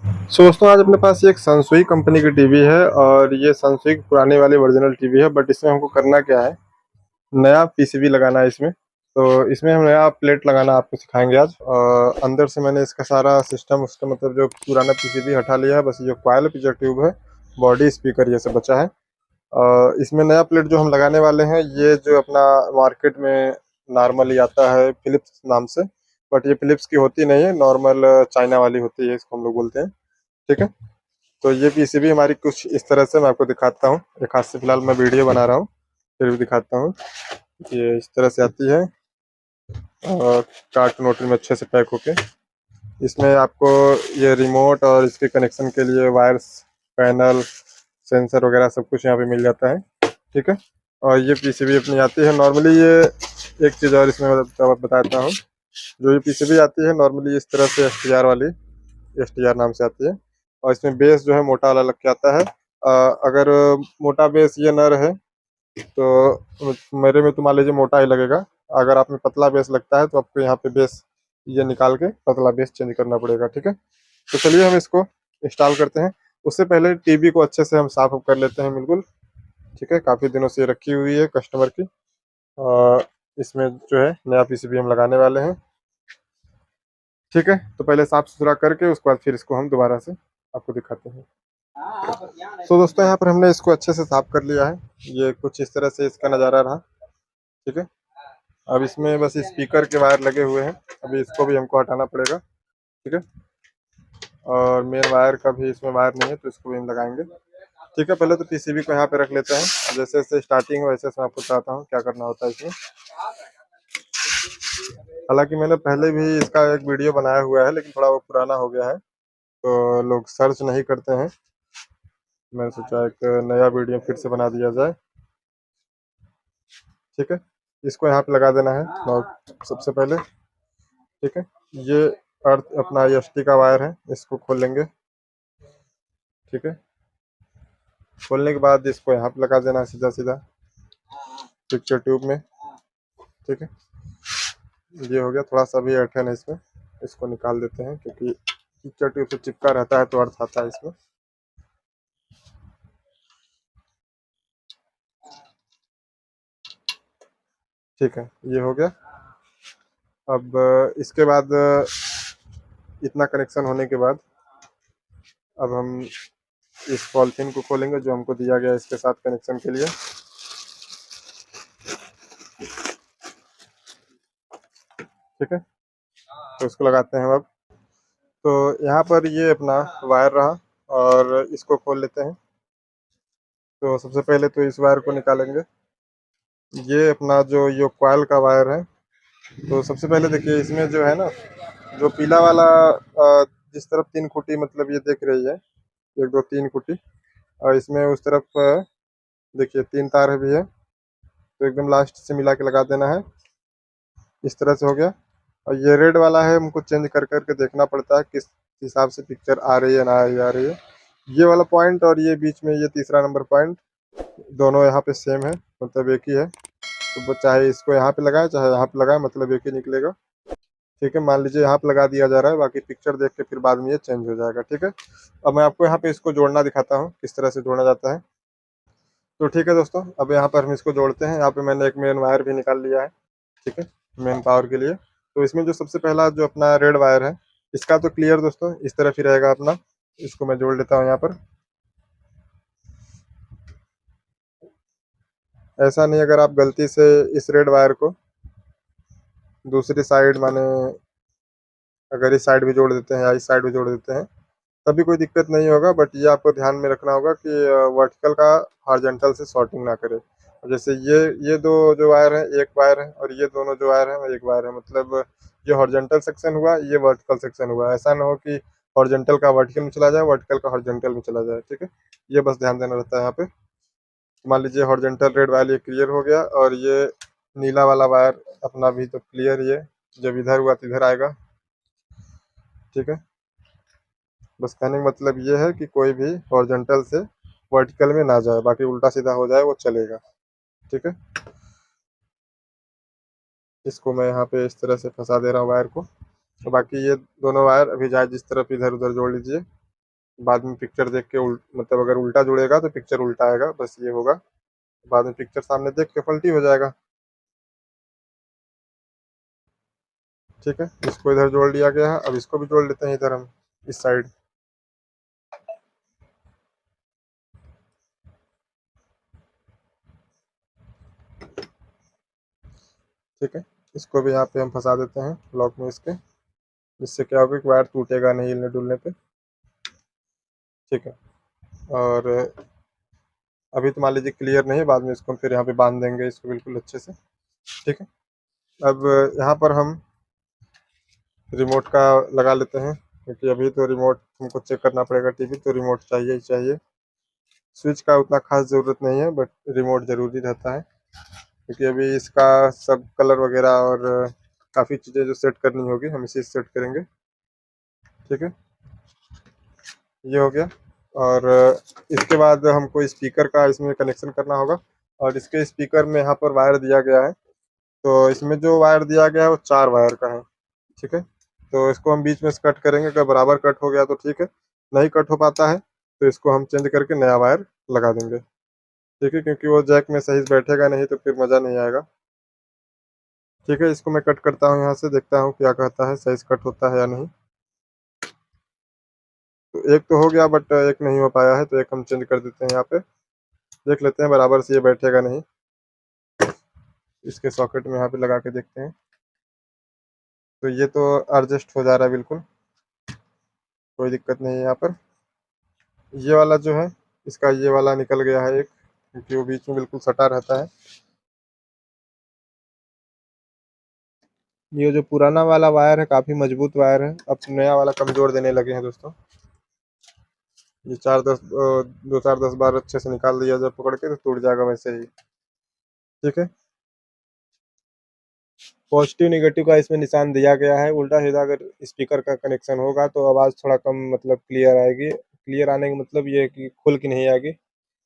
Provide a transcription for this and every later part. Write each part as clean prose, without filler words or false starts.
दोस्तों आज अपने पास एक सनसुई कंपनी की टीवी है और ये सनसुई की पुरानी वाली ओरिजिनल टीवी है। बट इसमें हमको करना क्या है, नया पीसीबी लगाना है इसमें। तो इसमें हम नया प्लेट लगाना आपको सिखाएंगे आज। और अंदर से मैंने इसका सारा सिस्टम उसका मतलब जो पुराना पीसीबी हटा लिया है, बस ये जो कॉइल पिक्चर ट्यूब है, बॉडी स्पीकर ये सब बचा है। और इसमें नया प्लेट जो हम लगाने वाले हैं, ये जो अपना मार्केट में नॉर्मली आता है फिलिप्स नाम से। बट ये फिलिप्स की होती नहीं है, नॉर्मल चाइना वाली होती है, इसको हम लोग बोलते हैं। ठीक है। तो ये पीसीबी हमारी कुछ इस तरह से मैं आपको दिखाता हूँ। एक हाथ से फिलहाल मैं वीडियो बना रहा हूँ, फिर भी दिखाता हूँ। ये इस तरह से आती है और कार्टून वोटून में अच्छे से पैक होके। इसमें आपको ये रिमोट और इसके कनेक्शन के लिए वायर्स, पैनल, सेंसर वगैरह सब कुछ यहाँ पे मिल जाता है। ठीक है। और ये पीसीबी अपनी आती है नॉर्मली। ये एक चीज़ और इसमें बताता हूँ। जो ये पीसीबी आती है नॉर्मली इस तरह से एसटीआर वाली, एसटीआर नाम से आती है। और इसमें बेस जो है मोटा वाला लग के आता है। अगर मोटा बेस ये न रहे तो मेरे में तो मान लीजिए मोटा ही लगेगा। अगर आप में पतला बेस लगता है तो आपको यहाँ पे बेस ये निकाल के पतला बेस चेंज करना पड़ेगा। ठीक है। तो चलिए हम इसको इंस्टॉल करते हैं। उससे पहले टीवी को अच्छे से हम साफ कर लेते हैं बिल्कुल। ठीक है। काफ़ी दिनों से ये रखी हुई है कस्टमर की। और इसमें जो है नया पीसीबी हम लगाने वाले हैं। ठीक है। तो पहले साफ सुथरा करके उसके बाद फिर इसको हम दोबारा से आपको दिखाते हैं। तो दोस्तों यहाँ पर हमने इसको अच्छे से साफ कर लिया है। ये कुछ इस तरह से इसका नज़ारा रहा। ठीक है। अब इसमें बस स्पीकर के वायर लगे हुए हैं, अभी इसको भी हमको हटाना पड़ेगा। ठीक है। और मेन वायर का भी इसमें वायर नहीं है तो इसको भी हम लगाएंगे। ठीक है। पहले तो पीसीबी को यहाँ पे रख लेते हैं। जैसे जैसे स्टार्टिंग हो वैसे मैं आपको बताता हूँ क्या करना होता है इसमें। हालांकि मैंने पहले भी इसका एक वीडियो बनाया हुआ है, लेकिन थोड़ा वो पुराना हो गया है तो लोग सर्च नहीं करते हैं। मैंने सोचा एक नया वीडियो फिर से बना दिया जाए। ठीक है। इसको यहाँ पे लगा देना है और सबसे पहले। ठीक है। ये अर्थ अपना एसटी का वायर है, इसको खोल लेंगे। ठीक है। खोलने के बाद इसको यहाँ पे लगा देना है सीधा सीधा पिक्चर ट्यूब में। ठीक है। ये हो गया। थोड़ा सा भी अड़चन है इसमें, इसको निकाल देते हैं क्योंकि पिक्चर ट्यूब से चिपका रहता है तो अर्थ आता है इसमें। ठीक है। ये हो गया। अब इसके बाद इतना कनेक्शन होने के बाद अब हम इस पॉलिथीन को खोलेंगे जो हमको दिया गया है इसके साथ कनेक्शन के लिए। ठीक है। तो इसको लगाते हैं हम अब। तो यहाँ पर ये अपना वायर रहा और इसको खोल लेते हैं। तो सबसे पहले तो इस वायर को निकालेंगे। ये अपना जो ये कॉइल का वायर है। तो सबसे पहले देखिए इसमें जो है ना, जो पीला वाला जिस तरफ तीन खूंटी मतलब ये देख रही है, एक दो तीन खूंटी, और इसमें उस तरफ देखिए तीन तार भी है। तो एकदम लास्ट से मिला के लगा देना है। इस तरह से हो गया। और ये रेड वाला है, हमको चेंज कर करके देखना पड़ता है किस हिसाब से पिक्चर आ रही है ना आ रही है। ये वाला पॉइंट और ये बीच में ये तीसरा नंबर पॉइंट, दोनों यहाँ पे सेम है, मतलब एक ही है। तो वो चाहे इसको यहाँ पे लगाए चाहे यहाँ पे लगाए, मतलब एक ही निकलेगा। ठीक है। मान लीजिए यहाँ पे लगा दिया जा रहा है, बाकी पिक्चर देख के फिर बाद में ये चेंज हो जाएगा। ठीक है। अब मैं आपको यहाँ पे इसको जोड़ना दिखाता हूँ किस तरह से जोड़ा जाता है। तो ठीक है दोस्तों, अब यहाँ पर हम इसको जोड़ते हैं। यहाँ पे मैंने एक मेन वायर भी निकाल लिया है। ठीक है। मेन पावर के लिए। तो इसमें जो सबसे पहला जो अपना रेड वायर है, इसका तो क्लियर दोस्तों इस तरफ ही रहेगा अपना। इसको मैं जोड़ लेता हूँ यहाँ पर। ऐसा नहीं अगर आप गलती से इस रेड वायर को दूसरी साइड माने अगर इस साइड भी जोड़ देते हैं या इस साइड भी जोड़ देते हैं तभी कोई दिक्कत नहीं होगा। बट ये आपको ध्यान में रखना होगा कि वर्टिकल का हॉरिजॉन्टल से शॉर्टिंग ना करे। जैसे ये दो जो वायर है एक वायर है, और ये दोनों जो वायर है वो एक वायर है, मतलब ये हॉरिजॉन्टल सेक्शन हुआ, ये वर्टिकल सेक्शन हुआ। ऐसा ना हो कि हॉरिजॉन्टल का वर्टिकल में चला जाए, वर्टिकल का हॉरिजॉन्टल में चला जाए। ठीक है। ये बस ध्यान देना रहता है यहाँ पे। मान लीजिए हॉरिजॉन्टल रेड वायर ये क्लियर हो गया, और ये नीला वाला वायर अपना भी तो क्लियर ही है। जब इधर हुआ तो इधर आएगा। ठीक है। बस कहने का मतलब ये है कि कोई भी हॉरिजॉन्टल से वर्टिकल में ना जाए, बाकी उल्टा सीधा हो जाए वो चलेगा। ठीक है। इसको मैं यहाँ पे इस तरह से फंसा दे रहा हूँ वायर को। तो बाकी ये दोनों वायर अभी जाए जिस तरफ इधर उधर जोड़ लीजिए। बाद में पिक्चर देख के मतलब अगर उल्टा जुड़ेगा तो पिक्चर उल्टा आएगा, बस ये होगा। बाद में पिक्चर सामने देख के पलटी हो जाएगा। ठीक है, इसको इधर जोड़ लिया गया है। अब इसको भी जोड़ लेते हैं इधर हम, इस साइड। ठीक है, इसको भी यहाँ पे हम फंसा देते हैं ब्लॉक में इसके। इससे क्या होगा कि वायर टूटेगा नहीं हिलने डुलने पे। ठीक है, और अभी तो मान लीजिए क्लियर नहीं है, बाद में इसको हम फिर यहाँ पे बांध देंगे इसको बिल्कुल अच्छे से। ठीक है, अब यहाँ पर हम रिमोट का लगा लेते हैं, क्योंकि अभी तो रिमोट हमको चेक करना पड़ेगा टीवी, तो रिमोट चाहिए ही चाहिए। स्विच का उतना खास ज़रूरत नहीं है, बट रिमोट ज़रूरी रहता है, क्योंकि अभी इसका सब कलर वगैरह और काफ़ी चीज़ें जो सेट करनी होगी हम इसी से सेट करेंगे। ठीक है, ये हो गया। और इसके बाद हमको स्पीकर का इसमें कनेक्शन करना होगा, और इसके स्पीकर में यहाँ पर वायर दिया गया है। तो इसमें जो वायर दिया गया है वो 4 वायर का है। ठीक है, तो इसको हम बीच में से कट करेंगे। अगर बराबर कट हो गया तो ठीक है, नहीं कट हो पाता है तो इसको हम चेंज करके नया वायर लगा देंगे। ठीक है, क्योंकि वो जैक में सही से बैठेगा नहीं तो फिर मज़ा नहीं आएगा। ठीक है, इसको मैं कट करता हूँ यहाँ से, देखता हूँ क्या कहता है, सही से कट होता है या नहीं। तो एक तो हो गया, बट एक नहीं हो पाया है, तो एक हम चेंज कर देते हैं यहाँ पे। देख लेते हैं बराबर से ये बैठेगा नहीं। इसके सॉकेट में यहाँ पे लगा के देखते हैं। तो ये तो एडजस्ट हो जा रहा है बिल्कुल, कोई दिक्कत नहीं है यहाँ पर। ये वाला जो है, इसका ये वाला निकल गया है एक, क्योंकि वो बीच में बिल्कुल सटा रहता है। ये जो पुराना वाला वायर है काफ़ी मजबूत वायर है, अब नया वाला कमज़ोर देने लगे हैं दोस्तों। ये 2 4 10 बार अच्छे से निकाल दिया जब पकड़ के तो टूट जाएगा वैसे ही। ठीक है, पॉजिटिव निगेटिव का इसमें निशान दिया गया है। उल्टा सीधा अगर स्पीकर का कनेक्शन होगा तो आवाज़ थोड़ा कम मतलब क्लियर आएगी। क्लियर आने का मतलब ये है कि खुल के नहीं आएगी,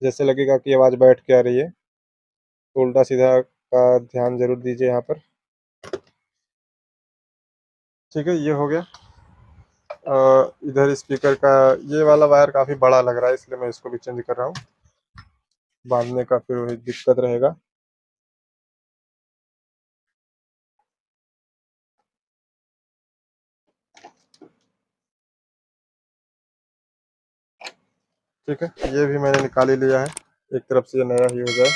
जैसे लगेगा कि आवाज़ बैठ के आ रही है। तो उल्टा सीधा का ध्यान जरूर दीजिए यहाँ पर। ठीक है, ये हो गया। इधर स्पीकर का ये वाला वायर काफ़ी बड़ा लग रहा है, इसलिए मैं इसको भी चेंज कर रहा हूँ, बांधने का फिर वही दिक्कत रहेगा। ठीक है, ये भी मैंने निकाल ही लिया है, एक तरफ से ये नया ही हो जाए।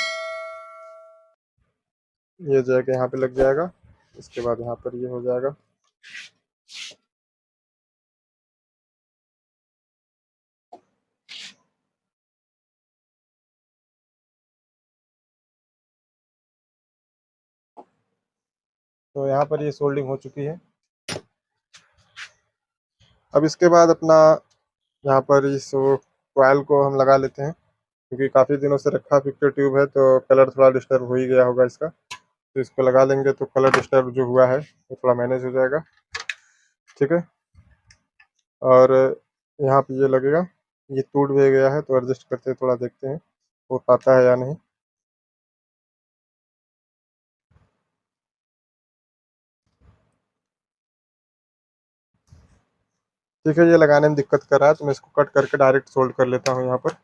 ये जाके यहाँ पे लग जाएगा, इसके बाद यहाँ पर ये हो जाएगा। तो यहाँ पर ये सोल्डिंग हो चुकी है। अब इसके बाद अपना यहाँ पर इस कॉइल को हम लगा लेते हैं, क्योंकि काफ़ी दिनों से रखा पिक्चर ट्यूब है तो कलर थोड़ा डिस्टर्ब हो ही गया होगा इसका। तो इसको लगा लेंगे तो कलर डिस्टर्ब जो हुआ है वो थोड़ा मैनेज हो जाएगा। ठीक है, और यहाँ पे ये लगेगा, ये टूट भी गया है तो एडजस्ट करते थोड़ा देखते हैं हो पाता है या नहीं। ठीक है, ये लगाने में दिक्कत कर रहा है तो मैं इसको कट करके डायरेक्ट सोल्ड कर लेता हूँ यहाँ पर।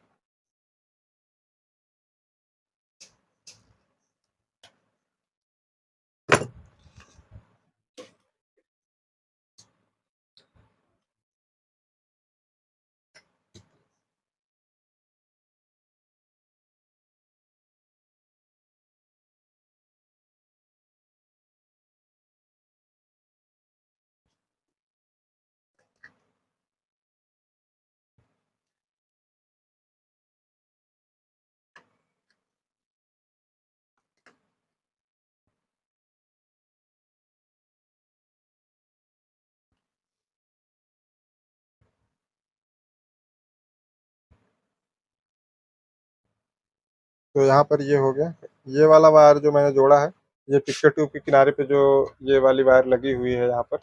तो यहाँ पर ये हो गया। ये वाला वायर जो मैंने जोड़ा है, ये पिक्चर ट्यूब के किनारे पे जो ये वाली वायर लगी हुई है यहाँ पर,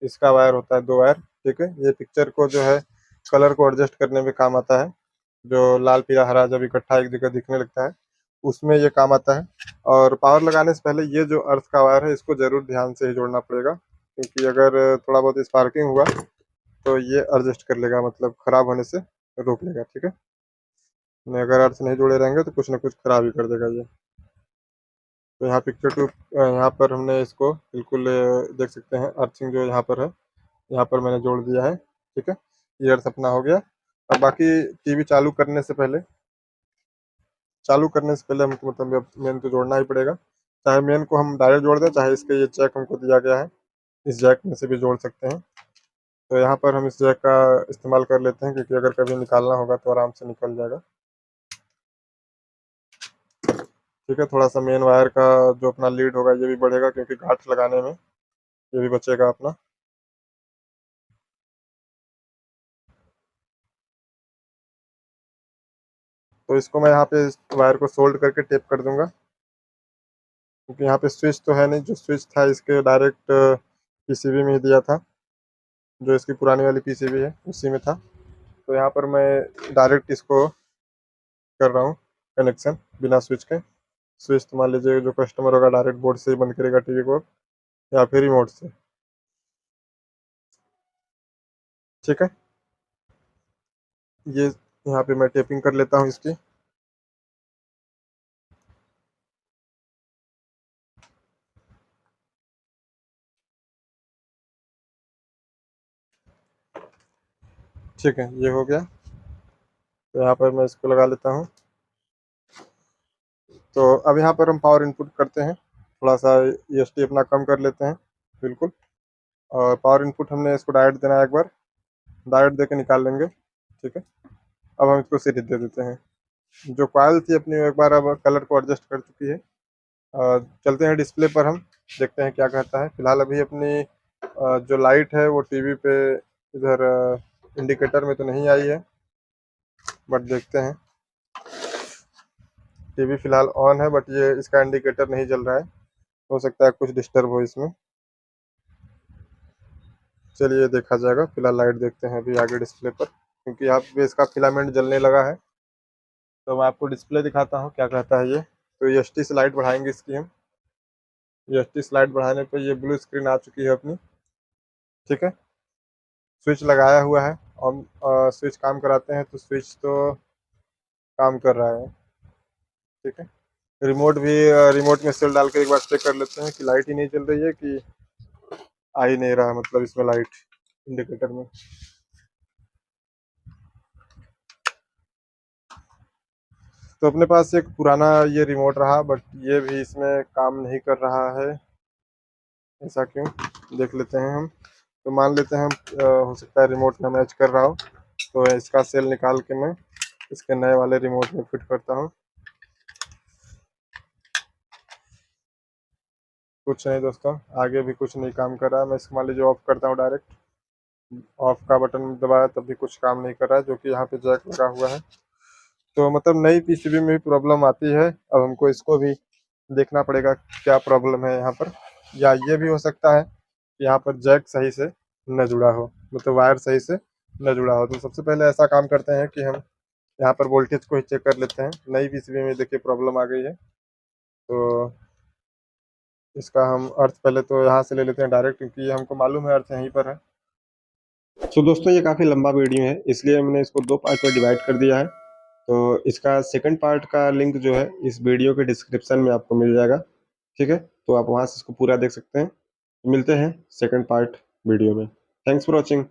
इसका वायर होता है 2 वायर। ठीक है, ये पिक्चर को जो है कलर को एडजस्ट करने में काम आता है। जो लाल पीला हरा जब इकट्ठा एक जगह दिखने लगता है उसमें ये काम आता है। और पावर लगाने से पहले ये जो अर्थ का वायर है इसको जरूर ध्यान से ही जोड़ना पड़ेगा, क्योंकि अगर थोड़ा बहुत स्पार्किंग हुआ तो ये एडजस्ट कर लेगा, मतलब खराब होने से रोक लेगा। ठीक है, नहीं अगर अर्थ नहीं जुड़े रहेंगे तो कुछ ना कुछ खराब ही कर देगा ये। तो यहाँ पिक्चर टू यहाँ पर हमने इसको बिल्कुल देख सकते हैं अर्थिंग जो यहाँ पर है, यहाँ पर मैंने जोड़ दिया है। ठीक है, ये अर्थ अपना हो गया। अब बाकी टीवी चालू करने से पहले हमको मतलब मेन तो जोड़ना ही पड़ेगा। चाहे मेन को हम डायरेक्ट जोड़ दें, चाहे इसके ये जैक हमको दिया गया है, इस जैक में से भी जोड़ सकते हैं। तो यहाँ पर हम इस जैक का इस्तेमाल कर लेते हैं, क्योंकि अगर कभी निकालना होगा तो आराम से निकल जाएगा। ठीक है, थोड़ा सा मेन वायर का जो अपना लीड होगा ये भी बढ़ेगा, क्योंकि गांठ लगाने में ये भी बचेगा अपना। तो इसको मैं यहाँ पे इस वायर को सोल्ड करके टेप कर दूंगा, क्योंकि यहाँ पे स्विच तो है नहीं, जो स्विच था इसके डायरेक्ट पीसीबी में ही दिया था, जो इसकी पुरानी वाली पीसीबी है उसी में था। तो यहाँ पर मैं डायरेक्ट इसको कर रहा हूँ कनेक्शन बिना स्विच के। स्विच तो मान लीजिए जो कस्टमर होगा डायरेक्ट बोर्ड से ही बंद करेगा टीवी को, या फिर रिमोट से। ठीक है, ये यहाँ पे मैं टेपिंग कर लेता हूँ इसकी। ठीक है, ये हो गया। तो यहाँ पर मैं इसको लगा लेता हूँ। तो अब यहाँ पर हम पावर इनपुट करते हैं, थोड़ा सा ईएसटी अपना कम कर लेते हैं बिल्कुल। और पावर इनपुट हमने इसको डायरेक्ट देना है, एक बार डायरेक्ट दे के निकाल लेंगे। ठीक है, अब हम इसको सीरीज दे देते हैं। जो कॉइल थी अपनी एक बार अब कलर को एडजस्ट कर चुकी है। चलते हैं डिस्प्ले पर, हम देखते हैं क्या कहता है। फिलहाल अभी अपनी जो लाइट है वो टीवी पे इधर इंडिकेटर में तो नहीं आई है, बट देखते हैं। टीवी फिलहाल ऑन है, बट ये इसका इंडिकेटर नहीं जल रहा है, हो सकता है कुछ डिस्टर्ब हो इसमें। चलिए देखा जाएगा, फिलहाल लाइट देखते हैं अभी आगे डिस्प्ले पर, क्योंकि यहाँ पे इसका फिलामेंट जलने लगा है। तो मैं आपको डिस्प्ले दिखाता हूँ क्या कहता है ये। तो एस टी से लाइट बढ़ाएंगे इसकी हम। एस टी से लाइट बढ़ाने पर ये ब्लू स्क्रीन आ चुकी है अपनी। ठीक है, स्विच लगाया हुआ है, और स्विच काम कराते हैं, तो स्विच तो काम कर रहा है। ठीक है, रिमोट भी रिमोट में सेल डाल के एक बार चेक कर लेते हैं कि लाइट ही नहीं चल रही है, कि आ ही नहीं रहा मतलब इसमें लाइट इंडिकेटर में। तो अपने पास एक पुराना ये रिमोट रहा, बट ये भी इसमें काम नहीं कर रहा है। ऐसा क्यों, देख लेते हैं हम। तो मान लेते हैं हम हो सकता है रिमोट ना मैच कर रहा हो। तो इसका सेल निकाल के मैं इसके नए वाले रिमोट में फिट करता हूँ। कुछ नहीं दोस्तों, आगे भी कुछ नहीं काम कर रहा है। मैं इसको मान लीजिए ऑफ करता हूँ डायरेक्ट। ऑफ का बटन दबाया तब भी कुछ काम नहीं कर रहा है, जो कि यहाँ पे जैक लगा हुआ है। तो मतलब नई पीसीबी में भी प्रॉब्लम आती है। अब हमको इसको भी देखना पड़ेगा क्या प्रॉब्लम है यहाँ पर। या ये भी हो सकता है कि यहाँ पर जैक सही से न जुड़ा हो, मतलब वायर सही से न जुड़ा हो। तो सबसे पहले ऐसा काम करते हैं कि हम यहाँ पर वोल्टेज को ही चेक कर लेते हैं। नई पीसीबी में देखिए प्रॉब्लम आ गई है। तो इसका हम अर्थ पहले तो यहाँ से ले लेते हैं डायरेक्ट, क्योंकि ये हमको मालूम है अर्थ यहीं पर है। तो दोस्तों ये काफ़ी लंबा वीडियो है, इसलिए मैंने इसको दो पार्ट में डिवाइड कर दिया है। तो इसका सेकंड पार्ट का लिंक जो है इस वीडियो के डिस्क्रिप्शन में आपको मिल जाएगा। ठीक है, तो आप वहाँ से इसको पूरा देख सकते हैं। मिलते हैं सेकंड पार्ट वीडियो में। Thanks for watching.